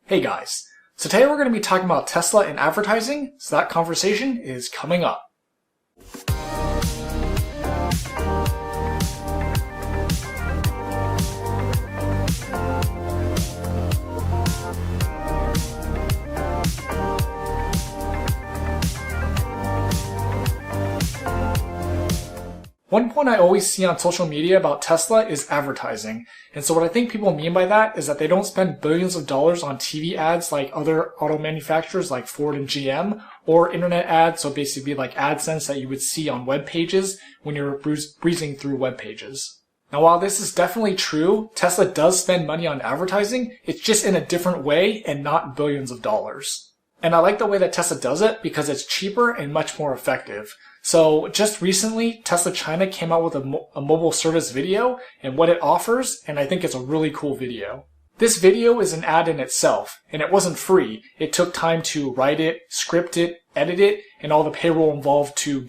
Hey guys, so today we're going to be talking about Tesla and advertising, so that conversation is coming up. One point I always see on social media about Tesla is advertising. And so what I think people mean by that is that they don't spend billions of dollars on TV ads like other auto manufacturers like Ford and GM, or internet ads, so basically like AdSense that you would see on web pages when you're breezing through web pages. Now while this is definitely true, Tesla does spend money on advertising, it's just in a different way and not billions of dollars. And I like the way that Tesla does it because it's cheaper and much more effective. So just recently, Tesla China came out with a mobile service video and what it offers, and I think it's a really cool video. This video is an ad in itself, and it wasn't free. It took time to write it, script it, edit it, and all the payroll involved to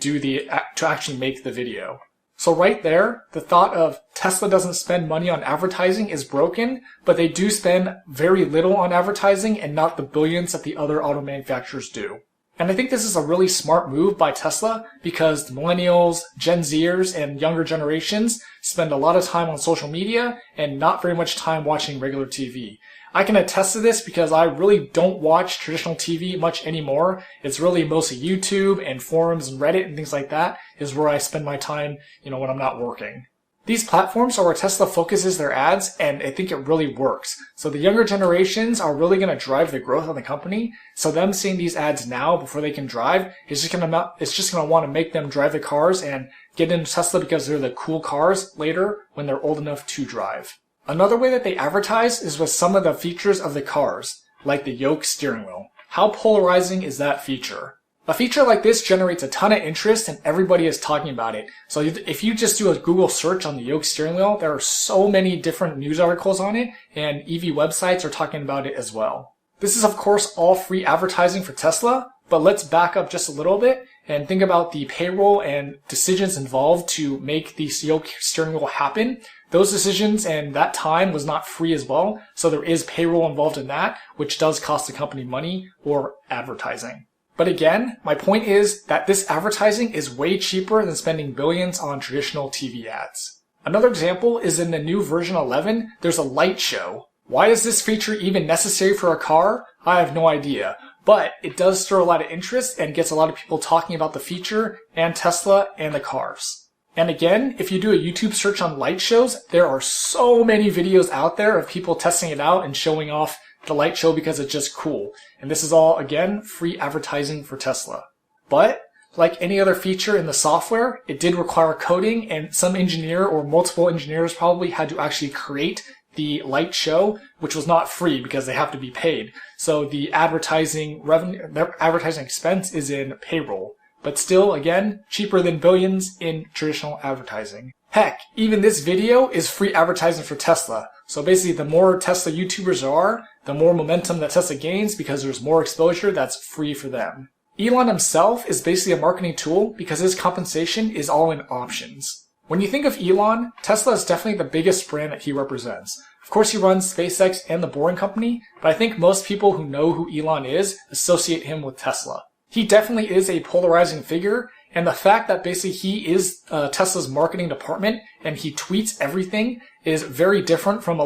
actually make the video. So right there, the thought of Tesla doesn't spend money on advertising is broken, but they do spend very little on advertising and not the billions that the other auto manufacturers do. And I think this is a really smart move by Tesla because the millennials, Gen Zers, and younger generations spend a lot of time on social media and not very much time watching regular TV. I can attest to this because I really don't watch traditional TV much anymore. It's really mostly YouTube and forums and Reddit and things like that is where I spend my time, when I'm not working. These platforms are where Tesla focuses their ads, and I think it really works. So the younger generations are really going to drive the growth of the company. So them seeing these ads now before they can drive is just going to want to make them drive the cars and get into Tesla because they're the cool cars later when they're old enough to drive. Another way that they advertise is with some of the features of the cars, like the yoke steering wheel. How polarizing is that feature? A feature like this generates a ton of interest and everybody is talking about it. So if you just do a Google search on the yoke steering wheel, there are so many different news articles on it, and EV websites are talking about it as well. This is of course all free advertising for Tesla, but let's back up just a little bit and think about the payroll and decisions involved to make the yoke steering wheel happen. Those decisions and that time was not free as well, so there is payroll involved in that, which does cost the company money or advertising. But again, my point is that this advertising is way cheaper than spending billions on traditional TV ads. Another example is in the new version 11, there's a light show. Why is this feature even necessary for a car? I have no idea. But it does stir a lot of interest and gets a lot of people talking about the feature and Tesla and the cars. And again, if you do a YouTube search on light shows, there are so many videos out there of people testing it out and showing off the light show because it's just cool. And this is all, again, free advertising for Tesla. But, like any other feature in the software, it did require coding, and some engineer or multiple engineers probably had to actually create the light show, which was not free because they have to be paid. So the advertising revenue, their advertising expense is in payroll. But still, again, cheaper than billions in traditional advertising. Heck, even this video is free advertising for Tesla. So basically, the more Tesla YouTubers there are, the more momentum that Tesla gains because there's more exposure that's free for them. Elon himself is basically a marketing tool because his compensation is all in options. When you think of Elon, Tesla is definitely the biggest brand that he represents. Of course, he runs SpaceX and the Boring Company, but I think most people who know who Elon is associate him with Tesla. He definitely is a polarizing figure, and the fact that basically he is Tesla's marketing department and he tweets everything is very different from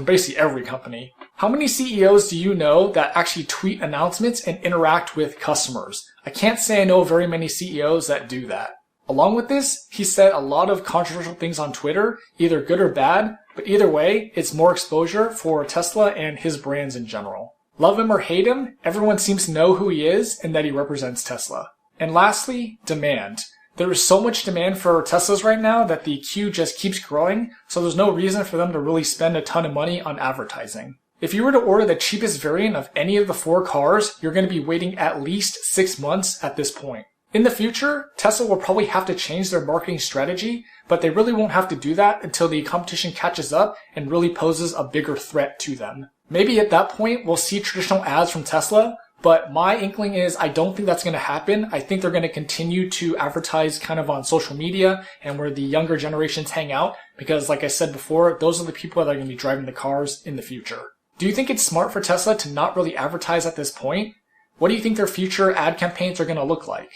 basically every company. How many CEOs do you know that actually tweet announcements and interact with customers? I can't say I know very many CEOs that do that. Along with this, he said a lot of controversial things on Twitter, either good or bad, but either way, it's more exposure for Tesla and his brands in general. Love him or hate him, everyone seems to know who he is and that he represents Tesla. And lastly, demand. There is so much demand for Teslas right now that the queue just keeps growing, so there's no reason for them to really spend a ton of money on advertising. If you were to order the cheapest variant of any of the 4 cars, you're going to be waiting at least 6 months at this point. In the future, Tesla will probably have to change their marketing strategy, but they really won't have to do that until the competition catches up and really poses a bigger threat to them. Maybe at that point, we'll see traditional ads from Tesla, but my inkling is I don't think that's going to happen. I think they're going to continue to advertise kind of on social media and where the younger generations hang out because, like I said before, those are the people that are going to be driving the cars in the future. Do you think it's smart for Tesla to not really advertise at this point? What do you think their future ad campaigns are going to look like?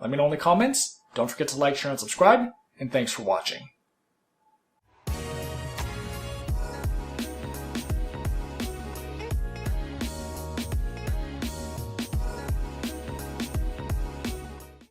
Let me know in the comments. Don't forget to like, share, and subscribe, and thanks for watching.